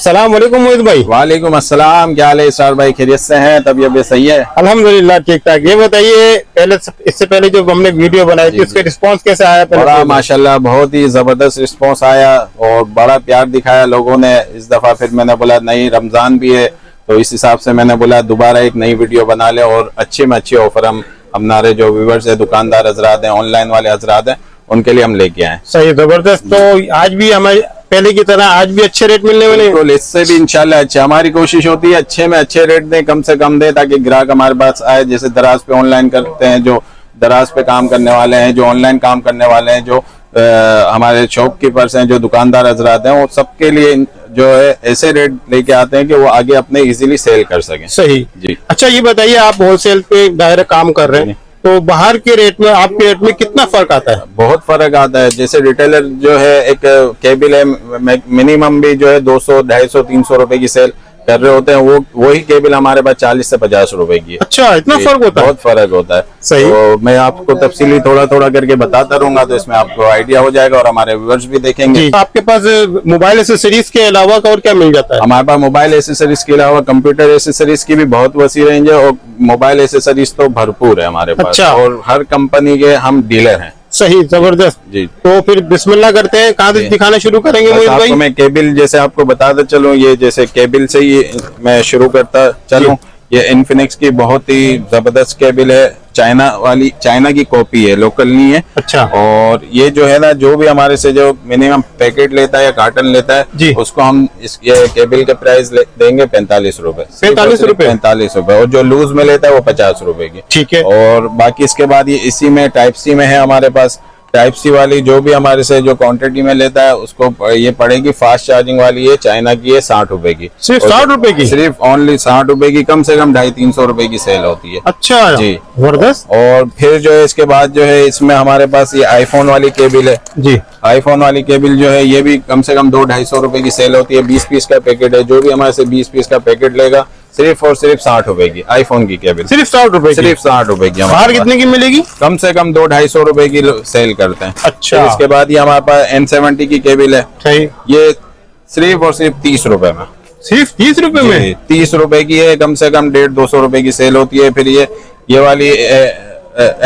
अस्सलाम वालेकुम मोहित भाई। वालेकुम अस्सलाम, क्या हाल है इस्रार भाई? खैरियत से हैं? तबीयत भी सही है? अल्हम्दुलिल्लाह ठीक ठाक। ये बताइए, पहले इससे पहले जो हमने वीडियो बनाई थी उसका रिस्पांस कैसे आया? बड़ा माशाल्लाह, बहुत ही जबरदस्त रिस्पांस आया और बड़ा प्यार दिखाया लोगों ने। इस दफा फिर मैंने बोला नहीं, रमजान भी है तो इस हिसाब से मैंने बोला दोबारा एक नई वीडियो बना ले और अच्छे में अच्छे ऑफर हम हमारे जो व्यूवर्स है, दुकानदार हजरात हैं, ऑनलाइन वाले हजरात हैं, उनके लिए हम लेके आए। सही, जबरदस्त। तो आज भी हमारे पहले की तरह आज भी अच्छे रेट मिलने वाले हैं? इससे भी इंशाल्लाह अच्छे, हमारी कोशिश होती है अच्छे में अच्छे रेट दें, कम से कम दें, ताकि ग्राहक हमारे पास आए। जैसे दराज पे ऑनलाइन करते हैं, जो दराज पे काम करने वाले हैं, जो ऑनलाइन काम करने वाले हैं, जो हमारे शॉपकीपर्स हैं, जो दुकानदार हजरात हैं, वो सबके लिए जो है ऐसे रेट लेके आते हैं कि वो आगे अपने इजीली सेल कर सकें। सही जी। अच्छा, ये बताइए, आप होलसेल पे दायरे काम कर रहे हैं तो बाहर के रेट में आपके रेट में कितना फर्क आता है? बहुत फर्क आता है। जैसे रिटेलर जो है, एक केबल है, मिनिमम भी जो है 200, 250, 300 रुपए की सेल कर रहे होते हैं, वही केबल हमारे पास 40 से 50 रुपए की है। अच्छा, इतना फर्क होता है? बहुत फर्क होता है। सही। तो मैं आपको तफसीली थोड़ा थोड़ा करके बताता रहूंगा, तो इसमें आपको आइडिया हो जाएगा और हमारे व्यूअर्स भी देखेंगे। आपके पास मोबाइल एसेसरीज के अलावा और क्या मिल जाता है? हमारे पास मोबाइल एसेसरीज के अलावा कंप्यूटर एसेसरीज की भी बहुत वसी रेंज है और मोबाइल एसेसरीज तो भरपूर है हमारे पास। अच्छा। और हर कंपनी के हम डीलर हैं। सही, जबरदस्त जी। तो फिर बिस्मिल्लाह करते हैं, कहाँ से दिखाना शुरू करेंगे मोहित भाई? मैं केबल जैसे आपको बताता चलूं, ये जैसे केबल से ही मैं शुरू करता चलूं। ये इन्फिनिक्स की बहुत ही जबरदस्त केबल है, चाइना की कॉपी है, लोकल नहीं है। अच्छा। और ये जो है ना, जो भी हमारे से जो मिनिमम पैकेट लेता है या कार्टन लेता है, उसको हम ये केबल के प्राइस देंगे 45 रुपए। 45 रुपए? 45 रुपए। और जो लूज में लेता है वो 50 रुपए की। ठीक है। और बाकी इसके बाद ये इसी में टाइप सी में है हमारे पास। टाइप सी वाली जो भी हमारे से जो क्वांटिटी में लेता है उसको ये पड़ेगी। फास्ट चार्जिंग वाली है, चाइना की है, 60 रुपए की। सिर्फ 60 रुपए की? सिर्फ ओनली 60 रुपए की। कम से कम 250-300 रुपए की सेल होती है। अच्छा जी, जबरदस्त। और फिर जो है इसके बाद जो है इसमें हमारे पास ये आईफोन वाली केबल है जी। आईफोन वाली केबल जो है ये भी कम से कम 200-250 रुपए की सेल होती है। 20 पीस का पैकेट है। जो भी हमारे से 20 पीस का पैकेट लेगा सिर्फ और सिर्फ 60 रुपए की आईफोन की केबल। सिर्फ 60 रुपए? सिर्फ 60 रुपए की। बाहर कितने की मिलेगी? कम से कम 200-250 रुपए की सेल करते हैं। अच्छा। इसके बाद ये हमारे पास N70 की केबल है। सही। ये सिर्फ और सिर्फ 30 रुपए में। सिर्फ 30 रुपए में? 30 रुपए की है। कम से कम 150-200 रुपए की सेल होती है। फिर ये वाली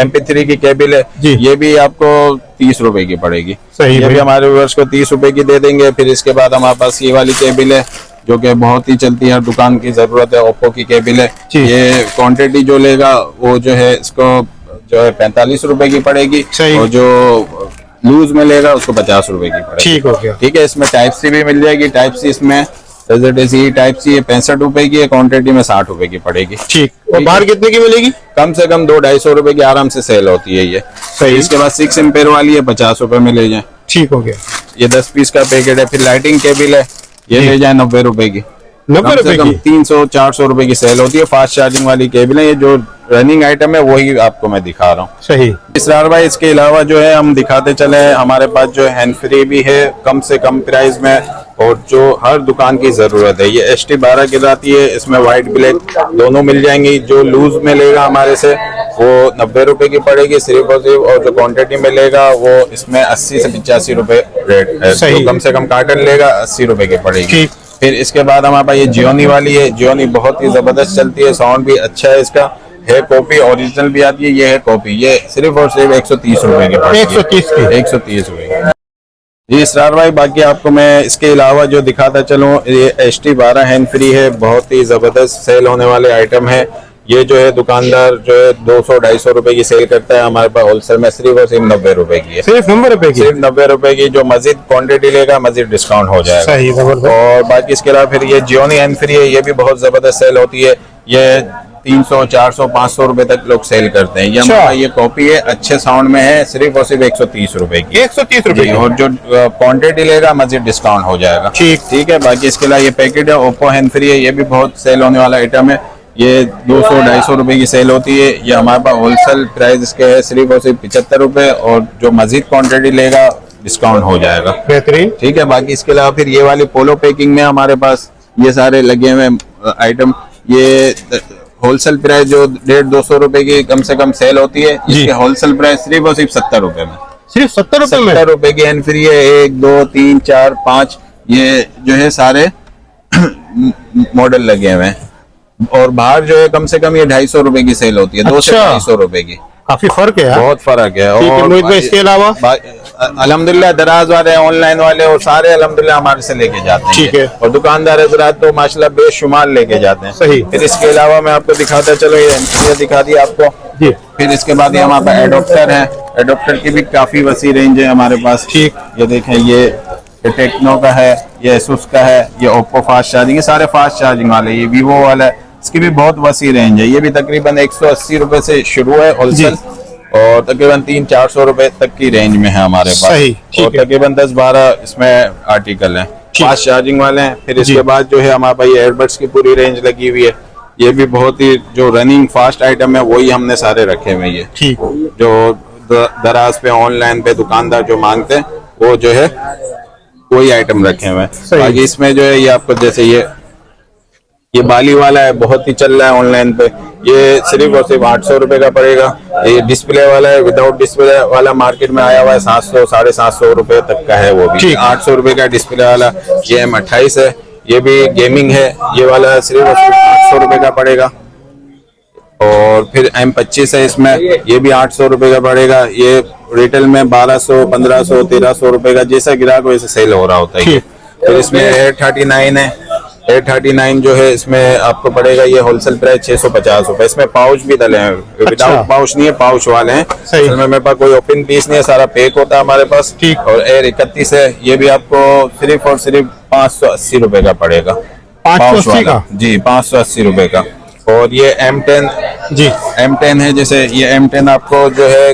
MP3 की केबल है, ये भी आपको 30 रुपए की पड़ेगी। सही। ये भी हमारे व्यूअर्स को 30 रुपए की दे देंगे। फिर इसके बाद हमारे पास ये वाली केबल है जो कि बहुत ही चलती है, हर दुकान की जरूरत है। ओप्पो की केबल है। ये क्वांटिटी जो लेगा वो जो है इसको जो है 45 रुपए की पड़ेगी। और जो लूज में लेगा उसको 50 रुपए की पड़ेगी। ठीक हो गया। ठीक है। इसमें टाइप सी भी मिल जाएगी। टाइप सी इसमें टाइप सी है, 65 रुपए की है। क्वांटिटी में 60 रुपए की पड़ेगी। ठीक। और बाहर कितने की मिलेगी? कम से कम 200-250 रुपए की आराम से सेल होती है ये। सही। इसके बाद 6 एम्पेयर वाली है, 50 रुपए में ले जाए। ठीक हो गया। ये 10 पीस का पैकेट है। फिर लाइटिंग केबल है, ये ले जाए 90 रुपए की। 90 रुपए की? 300-400 रुपए की सेल होती है। फास्ट चार्जिंग वाली केबल है। ये जो रनिंग आइटम है वही आपको मैं दिखा रहा हूँ। सही। इसरार भाई, इसके अलावा जो है हम दिखाते चले, हमारे पास जो हैंड फ्री भी है कम से कम प्राइस में, और जो हर दुकान की जरूरत है। ये ST12 की आती है, इसमें व्हाइट ब्लैक दोनों मिल जाएंगी। जो लूज में लेगा हमारे से वो 90 रुपए की पड़ेगी सिर्फ और सिर्फ। और जो क्वांटिटी में लेगा वो इसमें 80 से 85 रुपए रेट है। जो कम से कम कार्टन लेगा 80 रुपए की पड़ेगी। फिर इसके बाद हमारे पास ये जियोनी वाली है। जियोनी बहुत ही जबरदस्त चलती है, साउंड भी अच्छा है इसका। है कॉपी, ओरिजिनल भी आती है। ये है कॉपी। ये सिर्फ और सिर्फ 130 रुपए की पड़ेगी। 130 की? 130 रुपए की। जी इसरार भाई, बाकी आपको मैं इसके अलावा जो दिखाता चलूं, ये ST12 हैंड फ्री है। बहुत ही जबरदस्त सेल होने वाले आइटम है। ये जो है दुकानदार जो है 200-250 रुपए की सेल करता है, हमारे पास होलसेल में सिर्फ और सिर्फ 90 रुपए की है। सिर्फ 90 रुपए की? सिर्फ 90 रुपए की। जो मजीद क्वांटिटी लेगा मजीद डिस्काउंट हो जाएगा। सही, जबरदस्त। और बाकी इसके अलावा फिर ये जियोनी हैंड फ्री है, ये भी बहुत जबरदस्त सेल होती है। ये 300, 400, 500 रुपए तक लोग सेल करते हैं। ये कॉपी है, अच्छे साउंड में है, सिर्फ और सिर्फ 130 रुपए की। 130 रुपए की? और जो क्वांटिटी लेगा मजीद डिस्काउंट हो जाएगा। ठीक है। बाकी इसके अलावा ये पैकेट है, ओप्पो हैंड फ्री है, ये भी बहुत सेल होने वाला आइटम है। ये 200-250 रुपए की सेल होती है। ये हमारे पास होलसेल प्राइस इसके है सिर्फ और सिर्फ 75 रुपए। और जो मजीद क्वांटिटी लेगा डिस्काउंट हो जाएगा। बेहतरीन। ठीक है। बाकी इसके अलावा फिर ये वाली पोलो पैकिंग में हमारे पास ये सारे लगे हुए आइटम। ये होलसेल प्राइस जो 150-200 रुपए की कम से कम सेल होती है, इसके होलसेल प्राइस सिर्फ और सिर्फ 70 रुपए में। सिर्फ 70 रुपए में? 70 रुपए की हैंड फ्री है। 1, 2, 3, 4, 5 ये जो है सारे मॉडल लगे हुए हैं। और बाहर जो है कम से कम ये 250 रुपए की सेल होती है, 2 से 250 रुपए की। काफी फर्क है, बहुत फर्क है। ठीक है मोहित भाई, इसके अलावा अल्हम्दुलिल्लाह दराज वाले, ऑनलाइन वाले और सारे अल्हम्दुलिल्लाह हमारे से लेके जाते हैं। ठीक है। और दुकानदार हजरात तो माशाल्लाह बेशुमार लेके जाते हैं। सही। फिर इसके अलावा मैं आपको दिखाता चलो, ये दिखा दिया आपको जी। फिर इसके बाद ये हमारे पास एडोप्टर है। एडोप्टर की भी काफी वसी रेंज है हमारे पास। ठीक। ये देखें, ये टेक्नो का है, ये एसुस का है, ये ओप्पो फास्ट चार्जिंग, ये सारे फास्ट चार्जिंग वाले, ये वीवो वाला है, इसकी भी बहुत वसी रेंज है। ये भी तकरीबन 180 रुपए से शुरू है होलसेल, और तकरीबन 300-400 रुपए तक की रेंज में है हमारे पास। सही, और तकरीबन 10-12 इसमें आर्टिकल हैं फास्ट चार्जिंग वाले हैं। फिर इसके बाद जो है हमारे पास ये एयरबड्स की पूरी रेंज लगी हुई है। ये भी बहुत ही जो रनिंग फास्ट आइटम है वही हमने सारे रखे हुए हैं। ठीक। जो दराज पे ऑनलाइन पे दुकानदार जो मांगते हैं वो जो है वही आइटम रखे हुए हैं। बाकी इसमें जो है ये आपको जैसे ये बाली वाला है, बहुत ही चल रहा है ऑनलाइन पे। ये सिर्फ और सिर्फ 800 रुपए का पड़ेगा। ये डिस्प्ले वाला है, विदाउट डिस्प्ले वाला मार्केट में आया हुआ है 700-750 रुपए तक का है वो भी। 800 रुपए का डिस्प्ले वाला ये M28 है, ये भी गेमिंग है। ये वाला सिर्फ और सिर्फ 800 रुपए का पड़ेगा। और फिर M25 है, इसमें ये भी 800 रुपए का पड़ेगा। ये रिटेल में 1200, 1500, 1300 रुपए का, जैसा ग्राहक वैसे सेल हो रहा होता है। फिर इसमें A39 है, A39 जो है इसमें आपको पड़ेगा ये होलसेल प्राइस 650 रुपए। इसमें पाउच भी डले हैं, विदाउट पाउच नहीं है, पाउच वाले हैं। इसमें मेरे पास कोई ओपन पीस नहीं है, सारा पैक होता है हमारे पास। और A31 है, ये भी आपको सिर्फ और सिर्फ 580 रुपए का पड़ेगा। 580 का? जी, 580 रुपए का। और ये M10 जी, M10 है, जैसे ये M10 आपको जो है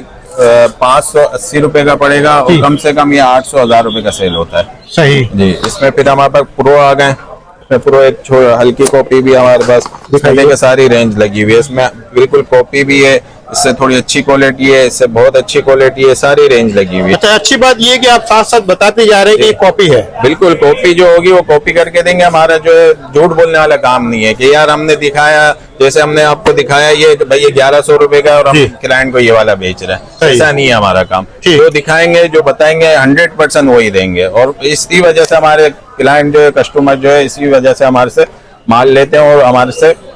580 रुपए का पड़ेगा। और कम से कम ये 800-1000 रुपए का सेल होता है। सही जी। इसमें फिर हमारे पास प्रो आ गए, इसमें प्रो एक हल्की कॉपी भी हमारे पास दिखाने की सारी रेंज लगी हुई है। इसमें बिल्कुल कॉपी भी है, इससे थोड़ी अच्छी क्वालिटी है, इससे बहुत अच्छी क्वालिटी है, सारी रेंज लगी हुई है। अच्छा, अच्छी बात ये कि आप साथ साथ बताते जा रहे हैं कि ये कॉपी है। बिल्कुल, कॉपी जो होगी वो कॉपी करके देंगे। हमारा जो है झूठ बोलने वाला काम नहीं है कि यार हमने दिखाया, जैसे हमने आपको दिखाया ये भाई ये 1100 रुपए का और हम क्लाइंट को ये वाला बेच रहे हैं, ऐसा नहीं है हमारा काम। जो दिखाएंगे, जो बताएंगे 100% वही देंगे। और इसी वजह से हमारे क्लाइंट जो है, कस्टमर जो है, इसी वजह से हमारे से माल लेते हैं और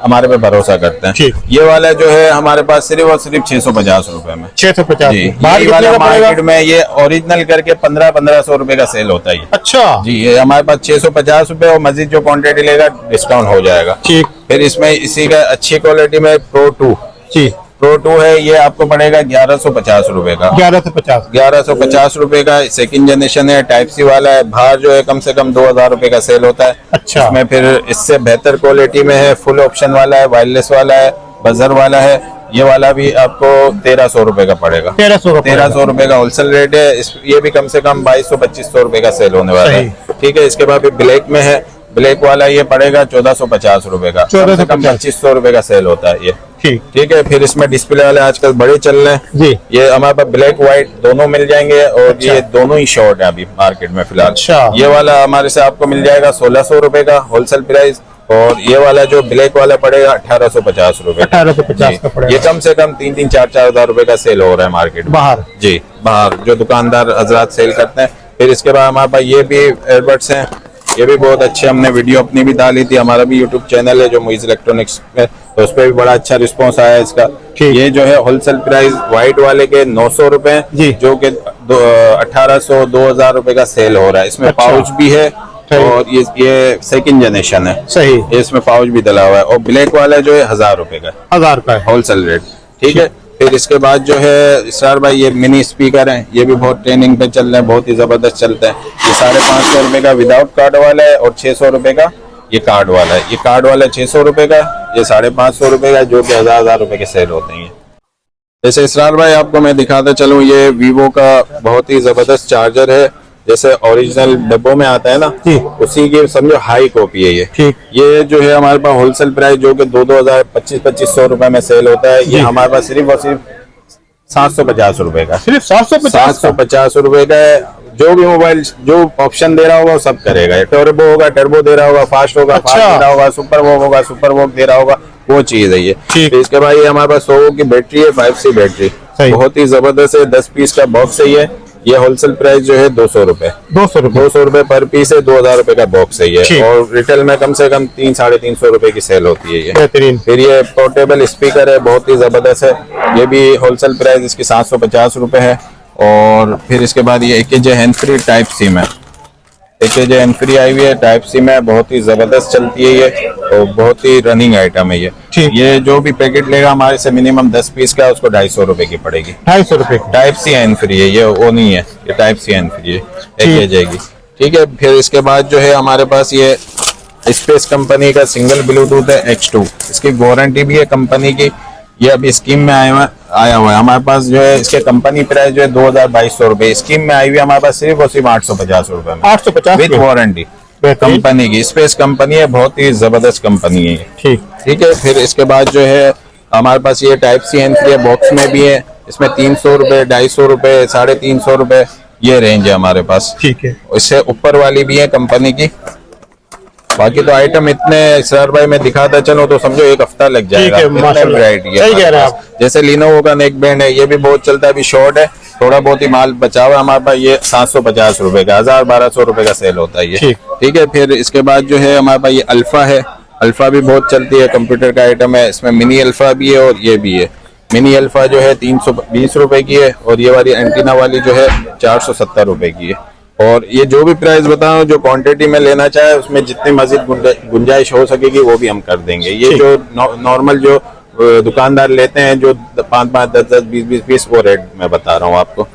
हमारे पे भरोसा करते हैं। ये वाला जो है हमारे पास सिर्फ और सिर्फ 650 रुपए में। 650 वाला मार्केट में ये ओरिजिनल करके 1500 रुपए का सेल होता है। अच्छा जी, ये हमारे पास 650 रुपए और मजीद जो क्वांटिटी लेगा डिस्काउंट हो जाएगा। ठीक। फिर इसमें इसी का अच्छी क्वालिटी में प्रो 2 जी, प्रो 2 है, ये आपको पड़ेगा 1150 रुपए का। 1150 रुपए का सेकंड जनरेशन है, टाइप सी वाला है। बाहर जो है कम से कम 2000 रुपए का सेल होता है। अच्छा। इसमें फिर इससे बेहतर क्वालिटी में है, फुल ऑप्शन वाला है, वायरलेस वाला है, बजर वाला है। ये वाला भी आपको 1300 रुपए का पड़ेगा। 1300 रुपए का होलसेल रेट है। ये भी कम से कम 2200-2500 रुपए का सेल होने वाला है। ठीक है। इसके बाद ब्लैक में है, ब्लैक वाला ये पड़ेगा 1450 रुपए का। 2500 रुपए का सेल होता है ये। ठीक है। फिर इसमें डिस्प्ले वाले आजकल बड़े चल रहे हैं जी। ये हमारे पास ब्लैक व्हाइट दोनों मिल जाएंगे। और ये दोनों ही शॉर्ट है अभी मार्केट में फिलहाल। ये वाला हमारे से आपको मिल जाएगा 1600 रुपए का होलसेल प्राइस। और ये वाला जो ब्लैक वाला पड़ेगा 1850 रुपए। 1850 का पड़ेगा। ये कम से कम 3-4 हजार रुपए का सेल हो रहा है मार्केट में बाहर। जी, बाहर जो दुकानदार हजरात सेल करते हैं। फिर इसके बाद हमारे पास ये भी एयरबड्स हैं, ये भी बहुत अच्छे। हमने वीडियो अपनी भी डाली थी, हमारा भी यूट्यूब चैनल है जो मुइज इलेक्ट्रॉनिक्स में, तो उस पर भी बड़ा अच्छा रिस्पांस आया है इसका। ये जो है होलसेल प्राइस व्हाइट वाले के 900 रुपए, जो कि 1800-2000 रुपए का सेल हो रहा है। इसमें पाउच भी है और ये सेकंड जनरेशन है। सही। इसमें पाउच भी डला हुआ है। और ब्लैक वाला जो है 1000 रुपए का, 1000 का होलसेल रेट। ठीक है। फिर इसके बाद जो है इसरार भाई ये मिनी स्पीकर हैं, ये भी बहुत ट्रेनिंग पे चल रहे हैं, बहुत ही जबरदस्त चलते हैं। ये 550 रुपए का विदाउट कार्ड वाला है और 600 रुपए का ये कार्ड वाला है। ये कार्ड वाला 600 रुपए का, ये 550 रुपए का, जो कि 1000 रुपए के सेल होते हैं। जैसे इसरार भाई आपको मैं दिखाता चलूँ, ये वीवो का बहुत ही जबरदस्त चार्जर है, जैसे ओरिजिनल डब्बों में आता है ना, उसी की समझो हाई कॉपी है ये। ठीक। ये जो है हमारे पास होलसेल प्राइस जो कि 2000 2500 रुपए में सेल होता है, ये हमारे पास सिर्फ और सिर्फ 750 रुपए का। सिर्फ 750 रुपए का है। जो भी मोबाइल जो ऑप्शन दे रहा होगा वो सब करेगा। टर्बो होगा, टर्बो दे रहा होगा, फास्ट होगा, फास्ट दे रहा होगा, सुपर वॉक होगा, सुपर वॉक दे रहा होगा, वो चीज है ये। इसके बाद ये हमारे पास 100 की बैटरी है, 5C बैटरी, बहुत ही जबरदस्त है। 10 पीस का बॉक्स है ये। ये होलसेल प्राइस जो है 200 रुपए। 200 रुपए पर पीस है, 2000 रुपए का बॉक्स है ये। और रिटेल में कम से कम 300-350 रुपए की सेल होती है ये। बेहतरीन। फिर ये पोर्टेबल स्पीकर है, बहुत ही जबरदस्त है, ये भी होलसेल प्राइस इसकी 750 रुपए है। और फिर इसके बाद ये AKG hand free type C में, AKG हैंड फ्री आई हुई है टाइप सी में, बहुत ही जबरदस्त चलती है ये और बहुत ही रनिंग आइटम है ये। ये जो भी पैकेट लेगा हमारे से मिनिमम 10 पीस का, उसको 250 रुपए की पड़ेगी। 250 रुपए। टाइप सी हैंड फ्री है ये, वो नहीं है, ये टाइप सी हैंड फ्री है, AKG की। ठीक है। फिर इसके बाद जो है हमारे पास ये स्पेस कंपनी का सिंगल ब्लूटूथ है X2, इसकी वारंटी भी है कंपनी की। ये अभी स्कीम में आया हुआ है हमारे पास जो है, इसके कंपनी प्राइस जो है 2200 रुपए, स्कीम में आई हुई है हमारे पास सिर्फ और सिर्फ 850 रुपए में, 850 विद वारंटी कंपनी की। स्पेस कंपनी है, बहुत ही जबरदस्त कंपनी है। ठीक है। फिर इसके बाद जो है हमारे पास ये टाइप सी हैंड फ्री है, बॉक्स में भी है, इसमें 300 रुपए, 250 रुपए, 350 रुपए ये रेंज है हमारे पास। ठीक है। इससे ऊपर वाली भी है कंपनी की। बाकी तो आइटम इतने इसरार भाई मैं दिखाता चलो तो समझो एक हफ्ता लग जाएगा, वैरायटी है। सही कह रहे हैं आप। जैसे लिनोवो का नेक बैंड है, ये भी बहुत चलता है, अभी शॉर्ट है, थोड़ा बहुत ही माल बचा हुआ है हमारे पास। ये 750 रुपए का, 1000-1200 रुपए का सेल होता है ये। ठीक है। फिर इसके बाद जो है हमारे पास ये अल्फा है, अल्फा भी बहुत चलती है, कंप्यूटर का आइटम है, इसमें मिनी अल्फा भी है और ये भी है। मिनी अल्फा जो है 320 रुपए की है और ये वाली एंटीना वाली जो है 470 रुपए की है। और ये जो भी प्राइस बताऊं, जो क्वांटिटी में लेना चाहे उसमें जितनी मजीद गुंजाइश हो सकेगी वो भी हम कर देंगे। ये जो नॉर्मल जो दुकानदार लेते हैं जो 5-5, 10-10, 20-20 पीस, वो रेट मैं बता रहा हूँ आपको।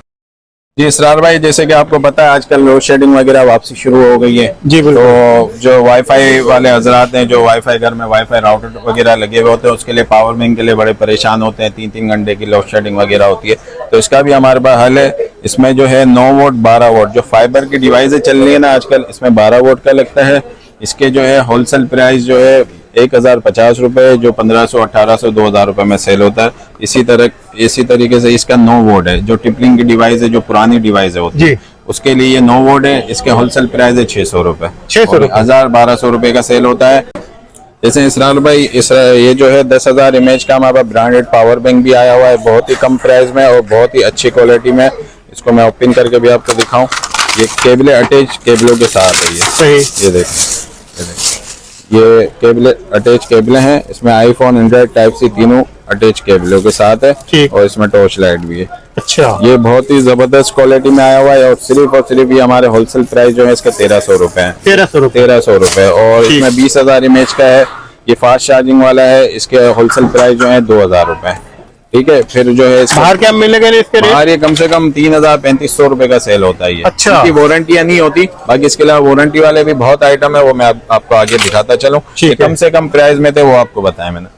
जी इसरार भाई, जैसे कि आपको पता है आजकल लोड शेडिंग वगैरह वापसी शुरू हो गई है। जी बिल्कुल। तो जो वाईफाई वाले हजरात हैं, जो वाईफाई घर में वाईफाई राउटर वगैरह लगे हुए होते हैं, उसके लिए पावर बैंक के लिए बड़े परेशान होते हैं, 3-3 घंटे की लोड शेडिंग वगैरह होती है। तो इसका भी हमारे पास हल है। इसमें जो है 9 वोल्ट 12 वोल्ट जो फाइबर की डिवाइसें चल रही है ना आजकल, इसमें 12 वोल्ट का लगता है। इसके जो है होलसेल प्राइस जो है 1050 रुपए, जो 1500, 1800, 2000 रुपए में सेल होता है। इसी तरीके से इसका 9 वोल्ट है, जो टिपलिंग की डिवाइस है, जो पुरानी डिवाइस है होती है, उसके लिए ये 9 वोल्ट है। इसके होलसेल प्राइस है 600 रुपए, 1000-1200 रुपए का सेल होता है। जैसे इसरार भाई, ये जो है 10,000 mAh का हमारा ब्रांडेड पावर बैंक भी आया हुआ है, बहुत ही कम प्राइस में और बहुत ही अच्छी क्वालिटी में। इसको मैं ओपन करके भी आपको दिखाऊं। ये केबल अटैच केबलों के साथ है ये। सही। ये देखिए, ये केबल अटैच केबल हैं, इसमें आईफोन, एंड्रॉइड, टाइप सी तीनों अटैच केबलों के साथ है और इसमें टॉर्च लाइट भी है। अच्छा। ये बहुत ही जबरदस्त क्वालिटी में आया हुआ है और सिर्फ ये हमारे होलसेल प्राइस जो है इसके 1300 रुपए है। 1300 रुपए। और इसमें 20,000 mAh का है, ये फास्ट चार्जिंग वाला है, इसके होलसेल प्राइस जो है 2000 रुपए। ठीक है। फिर जो है बाहर क्या मिलेगा इसके रेट? बाहर ये कम से कम 3000-3500 रुपए का सेल होता है ये। अच्छा। इसकी वारंटियां नहीं होती, बाकी इसके अलावा वारंटी वाले भी बहुत आइटम है, वो मैं आपको आगे दिखाता चलूं। कम से कम प्राइस में थे वो आपको बताया मैंने।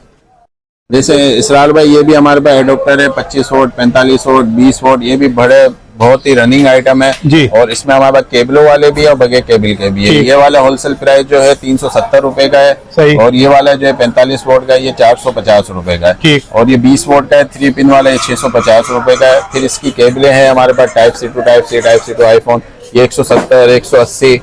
जैसे इसरार भाई, ये भी हमारे पास एडोप्टर है, 25 वोल्ट, 45 वोल्ट, 20 वोल्ट, ये भी बड़े बहुत ही रनिंग आइटम है जी। और इसमें हमारे पास केबलों वाले भी है और बगैर केबल के भी है। ये वाला होलसेल प्राइस जो है 370 रुपए का है। सही। और ये वाला जो है 45 वोल्ट का, ये 450 रुपए का है। और ये 20 वोल्ट का है, 3 पिन वाला, ये 650 रुपए का है। फिर इसकी केबलें हैं हमारे पास टाइप सी टू आईफोन, ये 170, 180,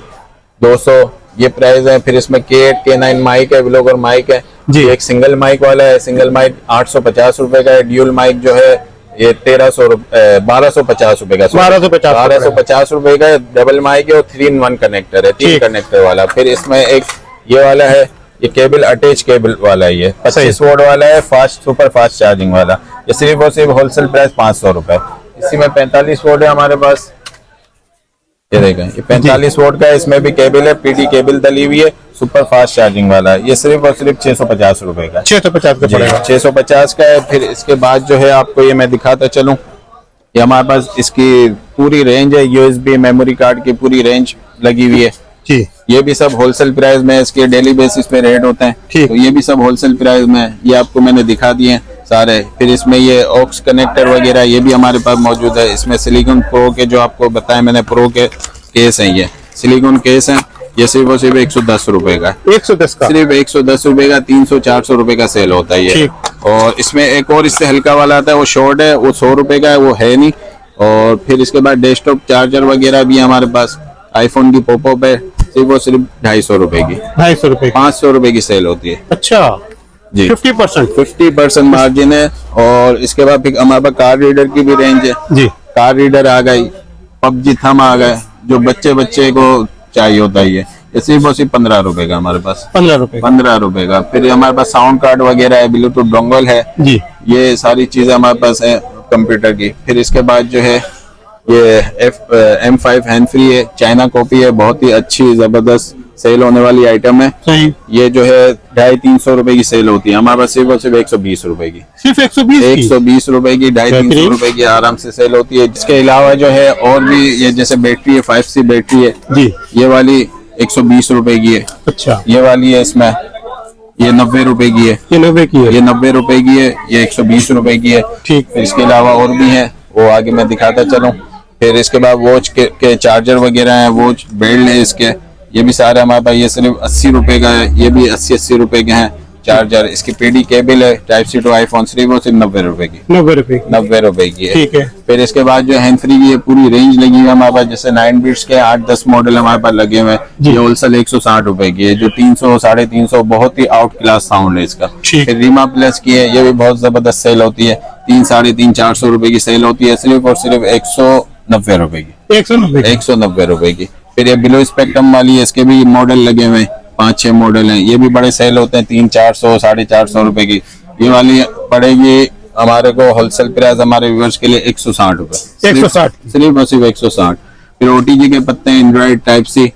200 ये प्राइस है। फिर इसमें K8, K9 माइक है, व्लॉगर माइक है जी। एक सिंगल माइक वाला है, सिंगल माइक 850 रुपए का है। ड्यूल माइक जो है ये 1250 रुपए का, 1250 रुपए का डबल माइक है और 3-in-1 कनेक्टर है, 3 कनेक्टर वाला। फिर इसमें एक ये वाला है, ये केबल अटैच केबल वाला है, ये 25 वोल्ट वाला है, सुपर फास्ट चार्जिंग वाला। ये सिर्फ और सिर्फ होलसेल प्राइस 500 रुपए। इसी में 45 वोल्ट है हमारे पास, ये देखें, ये 45 वोल्ट का है, इसमें भी केबल है, PD केबल डली हुई है, सुपर फास्ट चार्जिंग वाला है। ये सिर्फ और सिर्फ 650 रुपए का, 650 का पड़ेगा, 650 का है। फिर इसके बाद जो है आपको ये मैं दिखाता चलूं, ये हमारे पास इसकी पूरी रेंज है, USB मेमोरी कार्ड की पूरी रेंज लगी हुई है जी। ये भी सब होलसेल प्राइस में, इसके डेली बेसिस पे रेट होते हैं, तो ये भी सब होलसेल प्राइस में, ये आपको मैंने दिखा दिए सारे। फिर इसमें ये ऑक्स कनेक्टर वगैरह ये भी हमारे पास मौजूद है। इसमें सिलिकॉन प्रो के जो आपको बताया मैंने, प्रो के केस हैं, ये सिलिकॉन केस हैं, ये सिर्फ और सिर्फ 110 रुपए का, 110 का, सिर्फ 110 रुपए का, 300-400 रुपए का सेल होता है ये। और इसमें एक और इससे हल्का वाला आता है, वो शॉर्ट है, वो 100 रुपए का है, वो है नहीं। और फिर इसके बाद डेस्कटॉप चार्जर वगैरह भी हमारे पास, आईफोन की पॉपअप है, सिर्फ और सिर्फ 250 रुपए की, 250 रुपए, 500 रुपए की सेल होती है। अच्छा जी। 50% मार्जिन है। और इसके बाद फिर हमारे पास कार रीडर की भी रेंज है जी। कार रीडर आ गई पबजी थम आ गए, जो बच्चे को चाहिए होता है ये सिर्फ और सिर्फ 15 रुपए का हमारे पास। 15 रुपए 15 रुपए का। फिर हमारे पास साउंड कार्ड वगैरह है, ब्लूटूथ डोंगल है जी। ये सारी चीजें हमारे पास है कंप्यूटर की। फिर इसके बाद जो है ये M5 हैंड फ्री है, चाइना कॉपी है, बहुत ही अच्छी जबरदस्त सेल होने वाली आइटम है। सही। ये जो है 250-300 रुपए की सेल होती है, हमारे पास सिर्फ और सिर्फ 120 रुपए की। सिर्फ 120 रुपए की 250-300 रुपए की आराम से सेल होती है। इसके अलावा जो है और भी ये जैसे बैटरी है 5C बैटरी है जी, ये वाली 120 रुपए की है। अच्छा, ये वाली है इसमें ये 90 रुपए की है। ये 90 की है। ये 90 रुपए की है, ये 120 रुपए की है। ठीक। फिर इसके अलावा और भी है, वो आगे मैं दिखाता चलूं। फिर इसके बाद वॉच के चार्जर वगैरह है, वॉच बेल्ट है इसके, ये भी सारे हमारे पास। ये सिर्फ 80 रुपए का है, ये भी 80 रुपए के हैं चार्जर। इसकी PD केबल है Type-C to iPhone, सिर्फ वो सिर्फ 90 रुपए की। 90 रुपए की। 90 रुपए की है। ठीक है। फिर इसके बाद जो हैंड फ्री की ये पूरी रेंज लगी हुई है हमारे पास, जैसे 9 बिट्स के 8-10 मॉडल हमारे पास लगे हुए हैं। ये होलसेल 160 रुपए की है, जो 300-350 बहुत ही आउट क्लास साउंड है इसका। फिर रीमा प्लस की है, ये भी बहुत जबरदस्त सेल होती है, 300-350-400 रुपए की सेल होती है, सिर्फ और सिर्फ 190 रुपए की। 190 रुपए की। फिर ये बिलो स्पेक्ट्रम वाली है, इसके भी मॉडल लगे हुए हैं, 5-6 मॉडल हैं, ये भी बड़े सेल होते हैं, 300-400-450 रुपए की। ये वाली पड़ेगी हमारे को होलसेल प्राइस हमारे व्यूअर्स के लिए 160 रुपए। 160 सिर्फ और सिर्फ 160। फिर OTG के पत्ते हैं, एंड्रॉइड Type-C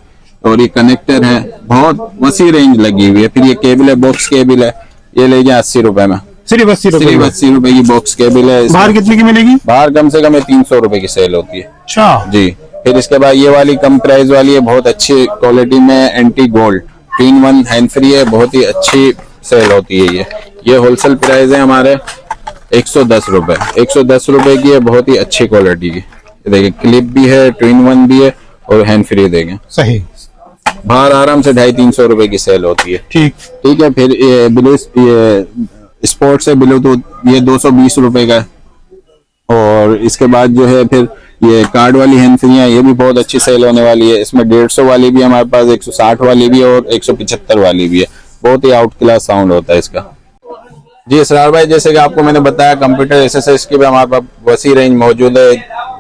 और ये कनेक्टर है, बहुत वसी रेंज लगी हुई है। फिर ये केबल है, बॉक्स केबल है, ये ले जाए 80 रुपए में। सिर्फ 80 रुपए। सिर्फ 80 रुपए की बॉक्स केबल है। बाहर कितने की मिलेगी? बाहर कम से कम 300 रुपए की सेल होती है। अच्छा जी। फिर इसके बाद ये वाली कम प्राइस वाली है, बहुत अच्छी क्वालिटी में, एंटी गोल्ड 3-1 हैंड फ्री है, बहुत ही अच्छी सेल होती है। ये होलसेल प्राइस है हमारे 110 रुपए। 110 रुपए की है, बहुत ही अच्छी क्वालिटी की। देखिए क्लिप भी है, 2-in-1 भी है और हैंड फ्री देंगे। सही। बाहर आराम से 250-300 रुपए की सेल होती है। ठीक है। फिर ये स्पोर्ट्स है ब्लूटूथ, ये 220 रुपए का है। और इसके बाद जो है फिर ये कार्ड वाली हैंड फ्री है, ये भी बहुत अच्छी सेल होने वाली है। इसमें 150 वाली भी हमारे पास, 160 वाली भी है और 175 वाली भी है। बहुत ही आउट क्लास साउंड होता है इसका। जी इसरार भाई, जैसे कि आपको मैंने बताया कंप्यूटर एक्सेसरीज की भी हमारे पास वसी रेंज मौजूद है,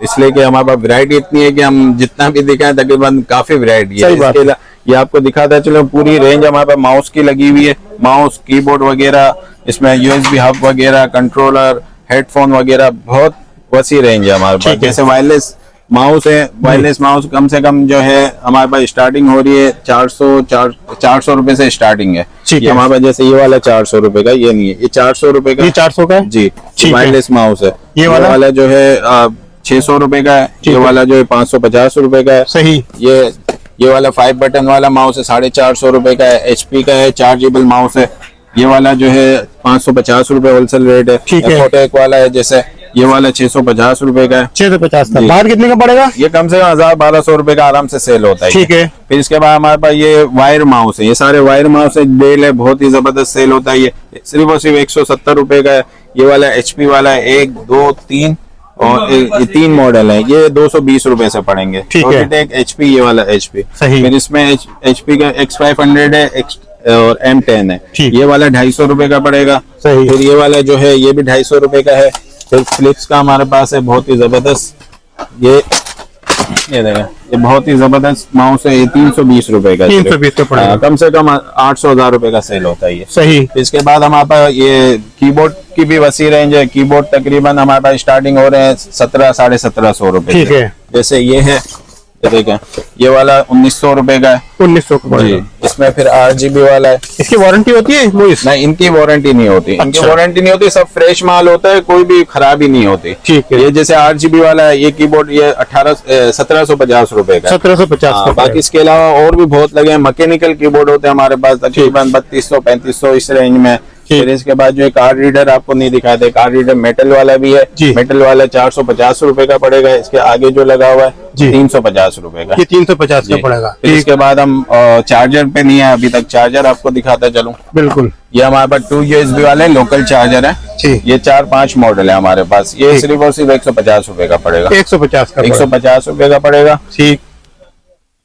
इसलिए कि हमारे पास वैरायटी इतनी है कि हम जितना भी दिखाएं तकरीबन काफी वैरायटी है। इसके ये आपको दिखाता चलो, पूरी रेंज हमारे पास माउस की लगी हुई है, माउस कीबोर्ड वगैरह, इसमें USB हब वगैरह, कंट्रोलर, हेडफोन वगैरह, बहुत वसी रेंज है हमारे पास। जैसे वायरलेस माउस है, वायरलेस माउस कम से कम जो है हमारे पास स्टार्टिंग हो रही है 400 रुपए से स्टार्टिंग है। ये हमारे पास जैसे ये वाला 400 रुपए का, ये नहीं है, ये 400 रुपए का। ये 400 का है जी, वायरलेस माउस है। ये वाला जो है 600 रुपए का है। ये वाला जो है 550 रुपए का है। सही। ये वाला 5 बटन वाला माउस है, 450 रुपए का है। HP का है, चार्जेबल माउस है। ये वाला जो है 550 रुपए होलसेल रेट है। फोटेक वाला है, जैसे ये वाला 650 रुपए का है। 650 का। बाहर कितने का पड़ेगा? ये कम से कम 1000-1200 रुपए का आराम से सेल होता है। ठीक है। फिर इसके बाद हमारे पास ये वायर माउस है, ये सारे वायर माउस है, डेल है, बहुत ही जबरदस्त सेल होता है। ये सिर्फ और सिर्फ 170 रुपए का है। ये वाला HP वाला है, 1, 2, 3 और ये 3 मॉडल है, ये 220 रुपए से पड़ेंगे। ठीक है। एक HP, ये वाला HP। सही। फिर इसमें HP का X500 है और M10 है, ये वाला 250 रुपए का पड़ेगा। सही। फिर ये वाला जो है ये भी 250 रुपए का है। फिर फिलिप्स का हमारे पास है, बहुत ही जबरदस्त, ये देखें, ये बहुत ही जबरदस्त माउस है, ये 320 रुपए का। 320 का पड़ेगा। कम से कम 800-1000 रुपए का सेल होता है ये। सही। इसके बाद हमारे पास ये कीबोर्ड की भी वसी रेंज है। कीबोर्ड तकरीबन हमारे पास स्टार्टिंग हो रहे हैं 1700-1750 रुपए। ठीक है। जैसे ये है, ये देखें, ये वाला 1900 रुपए का है। 1900 का पड़ेगा। इसमें फिर 8GB वाला है। इसकी वारंटी होती है? नहीं, इनकी वारंटी नहीं होती। इनकी वारंटी नहीं होती, सब फ्रेश माल होता है, कोई भी खराबी नहीं होती। ठीक है। ये जैसे 8GB वाला है, ये कीबोर्ड ये 1750 रुपए का। 1750 का। बाकी इसके अलावा और भी बहुत लगे हैं। मैकेनिकल कीबोर्ड होते हैं हमारे पास तकरीबन 3200-3500 इस रेंज में। फिर इसके बाद जो कार्ड रीडर आपको नहीं दिखाते, कार्ड रीडर मेटल वाला भी है। मेटल वाला 450 रुपए का पड़ेगा। इसके आगे जो लगा हुआ है 350 रुपए का। ये 350 का पड़ेगा। फिर इसके बाद हम चार्जर पे नहीं है अभी तक, चार्जर आपको दिखाता चलूं। बिल्कुल। ये हमारे पास 2 USB वाले लोकल चार्जर है। ये 4-5 मॉडल है हमारे पास। ये सिर्फ और सिर्फ 150 रुपए का पड़ेगा। 150 रुपए का पड़ेगा। ठीक।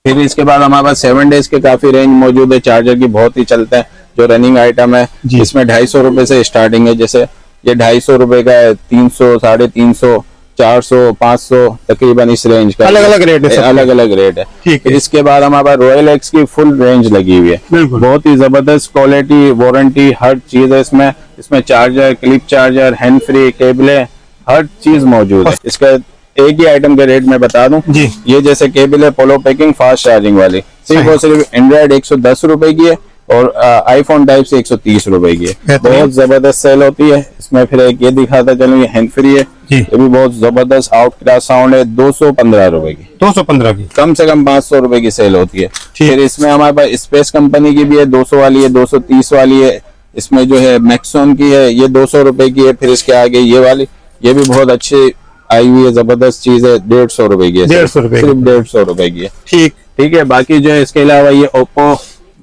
फिर इसके बाद हमारे पास 7 डेज के काफी रेंज मौजूद है, चार्जर की बहुत ही चलते हैं, जो रनिंग आइटम है। इसमें 250 रुपए से स्टार्टिंग है, जैसे ये 250 रुपए का है, 300, 350, 400 500 तकरीबन इस रेंज का अलग अलग रेट है, अलग अलग रेट है। ठीक है। फिर इसके बाद हमारे पास रॉयल एक्स की फुल रेंज लगी हुई है, बिल्कुल। बहुत ही जबरदस्त क्वालिटी, वारंटी, हर चीज है इसमें। इसमें charger, clip charger, hand free, केबलें, हर चीज मौजूद है। इसका एक ही आइटम के रेट में बता दूं जी। ये जैसे केबल है पोलो पैकिंग फास्ट चार्जिंग वाली, सिर्फ और सिर्फ एंड्रॉइड 110 रुपए की है और आईफोन टाइप से 130 रुपए की है। बहुत जबरदस्त सेल होती है इसमें। फिर एक ये दिखाता चलो, ये हैंड फ्री है, ये भी बहुत जबरदस्त आउट क्लास साउंड है, 215 रुपए की, 215 की, कम से कम 500 रुपए की सेल होती है। फिर इसमें हमारे पास स्पेस कंपनी की भी है, 200 वाली है, 230 वाली है। इसमें जो है मैक्सोन की है, ये 200 रुपए की है। फिर इसके आगे ये वाली, ये भी बहुत अच्छी आई हुई है, जबरदस्त चीज है, 150 रुपए की है, 150 रुपए, सिर्फ 150 रुपए की है। ठीक है। बाकी जो है इसके अलावा ये ओप्पो,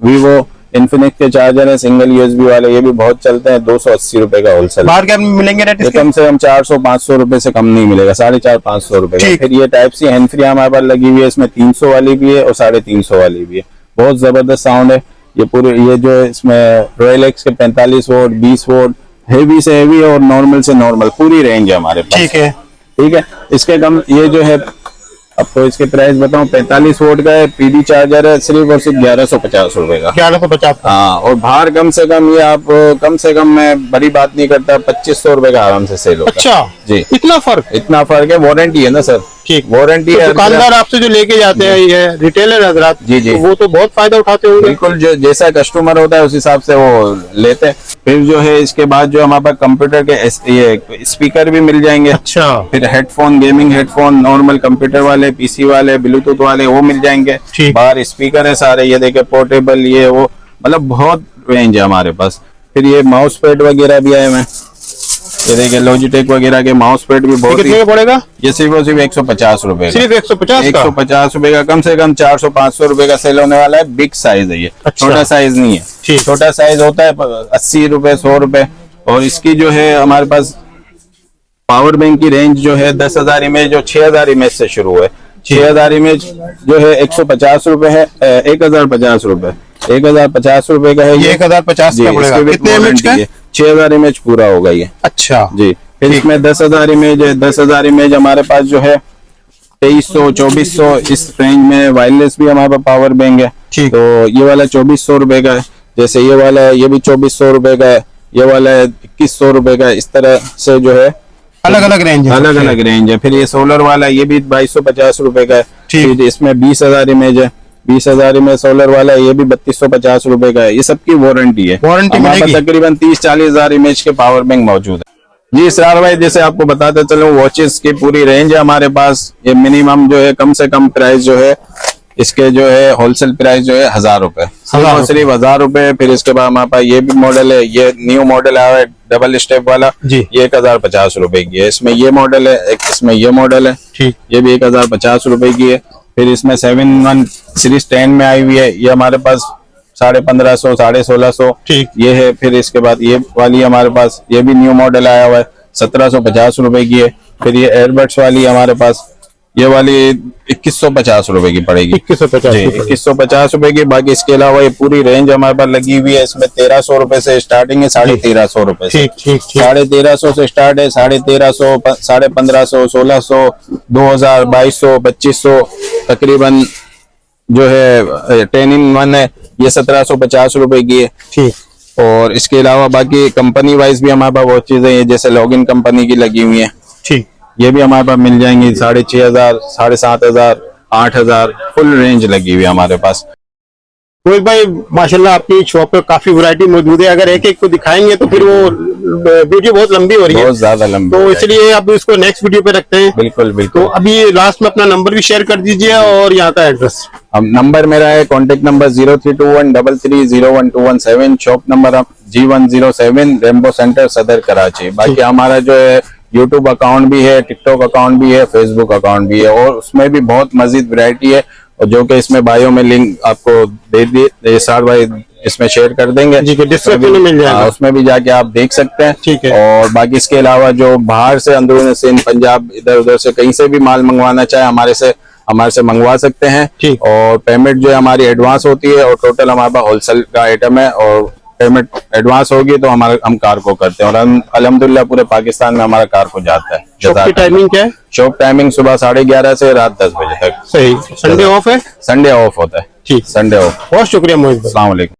वीवो, इन्फिनिक्स के चार्जर है सिंगल यूएसबी वाले, ये भी बहुत चलते हैं, 280 रुपए का होलसेल। बाहर क्या मिलेंगे रेट इसके? कम से कम 400-500 रुपए से कम नहीं मिलेगा, 450-500 रुपए का। फिर ये टाइप सी हैंड फ्री हमारे पास लगी हुई है, इसमें 300 वाली भी है और 350 वाली भी है, बहुत जबरदस्त साउंड है। ये पूरे ये जो है इसमें रॉयल एक्स के 45 वोट, 20 वोट, हेवी से हेवी और नॉर्मल से नॉर्मल पूरी रेंज है हमारे पास। ठीक है। इसके कम ये जो है आपको इसके प्राइस बताऊं, 45 वोट का है, पीडी चार्जर है, सिर्फ और सिर्फ 1150 रुपए का। 1150। हाँ, और बाहर कम से कम ये आप कम से कम, मैं बड़ी बात नहीं करता, 2500 रुपए का आराम से सेल होगा। अच्छा जी, इतना फर्क है। वारंटी है ना सर, ठीक, वारंटी है। दुकानदार आपसे जो लेके जाते हैं ये रिटेलर हजरात, जी जी, तो वो तो बहुत फायदा उठाते होंगे। बिल्कुल, जो जैसा कस्टमर होता है उस हिसाब से वो लेते हैं। फिर जो है इसके बाद जो हमारे पास कंप्यूटर के ये स्पीकर भी मिल जाएंगे। अच्छा। फिर headphone, gaming headphone, normal computer वाले, पीसी वाले, ब्लूटूथ वाले, वो मिल जाएंगे। बाहर स्पीकर है सारे, ये देखे पोर्टेबल, ये वो, मतलब बहुत रेंज है हमारे पास। फिर ये माउस पैड वगैरह भी आए हुए, ये देखिए लॉजिटेक वगैरह के माउस पैड भी बहुत। कितने का पड़ेगा? ये सिर्फ और सिर्फ 150 रुपए का, सिर्फ 150 रुपए का। कम से कम 400-500 रुपए का सेल होने वाला है। बिग साइज है ये, छोटा साइज नहीं है। छोटा साइज होता है 80 रुपए, 100 रुपए। और इसकी जो है हमारे पास पावर बैंक की रेंज जो है 10,000 इमेज और 6,000 इमेज से शुरू है। 6,000 इमेज जो है 150 रुपए है, 1,050 रुपए, 1,050 रुपए का है ये। 1,050 का पड़ेगा। कितने इमेज का? 6,000 इमेज पूरा होगा ये। अच्छा जी। फिर इसमें 10,000 इमेज है। 10,000 इमेज हमारे पास जो है 2300, 2400 इस रेंज में। वायरलेस भी हमारे पास पावर बैंक है, तो ये वाला 2400 रुपए का है। जैसे ये वाला है, ये भी 2400 रुपए का है। ये वाला है 2100 रुपए का। इस तरह से जो है अलग अलग रेंज है, अलग अलग रेंज है। फिर ये सोलर वाला, ये भी 2250 रुपए का है। फिर इसमें 20,000 इमेज है, 20,000 में सोलर वाला है, ये भी 3250 रुपए का है। ये सबकी वारंटी है। वारंटी तकरीबन 30-40,000 इमेज के पावर बैंक मौजूद है। जी सर भाई, जैसे आपको बताते चलो, वॉचेस की पूरी रेंज है हमारे पास। ये मिनिमम जो है कम से कम प्राइस जो है इसके जो है होलसेल प्राइस जो है 1,000 रुपए, सिर्फ 1,000 रुपए। फिर इसके बाद हमारे पास ये भी मॉडल है, ये न्यू मॉडल आया है डबल स्टेप वाला, ये 1,050 रुपए की है। इसमें ये मॉडल है, एक इसमें ये मॉडल है, ये भी 1,050 रुपए की है। फिर इसमें 7-in-1 सीरीज 10 में आई हुई है, ये हमारे पास 1550, 1650 ये है। फिर इसके बाद ये वाली हमारे पास, ये भी न्यू मॉडल आया हुआ है, 1750 रुपए की है। फिर ये एयरबड्स वाली हमारे पास, ये वाली 2150 रुपए की पड़ेगी। 2150 रुपए की। बाकी इसके अलावा ये पूरी रेंज हमारे पास लगी हुई है। इसमें 1,300 रुपए से स्टार्टिंग है, 1,350 रुपए से। 1,350 से स्टार्ट है, 1,350, 1,550, 1,600, 2,000, 2,200, 2,500 तकरीबन जो है 10-in-1 है, ये 1,750 रुपए की है। और इसके अलावा बाकी कंपनी वाइज भी हमारे पास बहुत चीजें हैं, जैसे लॉगिन कंपनी की लगी हुई है, ये भी हमारे पास मिल जाएंगी। 6,500, 7,500, 8,000 फुल रेंज लगी हुई है हमारे पास। रोहित भाई माशाल्लाह आपकी शॉप पे काफी वैरायटी मौजूद है। अगर एक एक को दिखाएंगे तो फिर वो वीडियो बहुत लंबी हो रही है, बहुत ज्यादा लंबी, तो इसलिए अब इसको नेक्स्ट वीडियो पे रखते हैं। बिल्कुल बिल्कुल। तो अभी लास्ट में अपना नंबर भी शेयर कर दीजिए और यहाँ का एड्रेस। अब नंबर मेरा है, contact number 0321330117, shop number G107, rainbow centre, सदर कराची। बाकी हमारा जो है यूट्यूब अकाउंट भी है, टिकटॉक अकाउंट भी है, फेसबुक अकाउंट भी है, और उसमें भी बहुत मजीद वैरायटी है, और जो कि इसमें बायो में लिंक आपको दे दिए सार भाई इसमें शेयर कर देंगे, डिस्क्रिप्शन में मिल जाएगा, उसमें भी जाके आप देख सकते हैं। ठीक है। और बाकी इसके अलावा जो बाहर से, अंदरूनी सिंध, पंजाब, इधर उधर से कहीं से भी माल मंगवाना चाहे हमारे से मंगवा सकते हैं। और पेमेंट जो है हमारी एडवांस होती है, और टोटल हमारे पास होलसेल का आइटम है, और पेमेंट एडवांस होगी तो हम कार को करते हैं, और अल्हम्दुलिल्लाह पूरे पाकिस्तान में हमारा कार को जाता है। शॉप की टाइमिंग क्या है? शॉप टाइमिंग सुबह 11:30 से रात 10 बजे तक। सही। संडे ऑफ है? संडे ऑफ होता है। ठीक, संडे ऑफ। बहुत शुक्रिया मोहित भाई। अस्सलाम वालेकुम।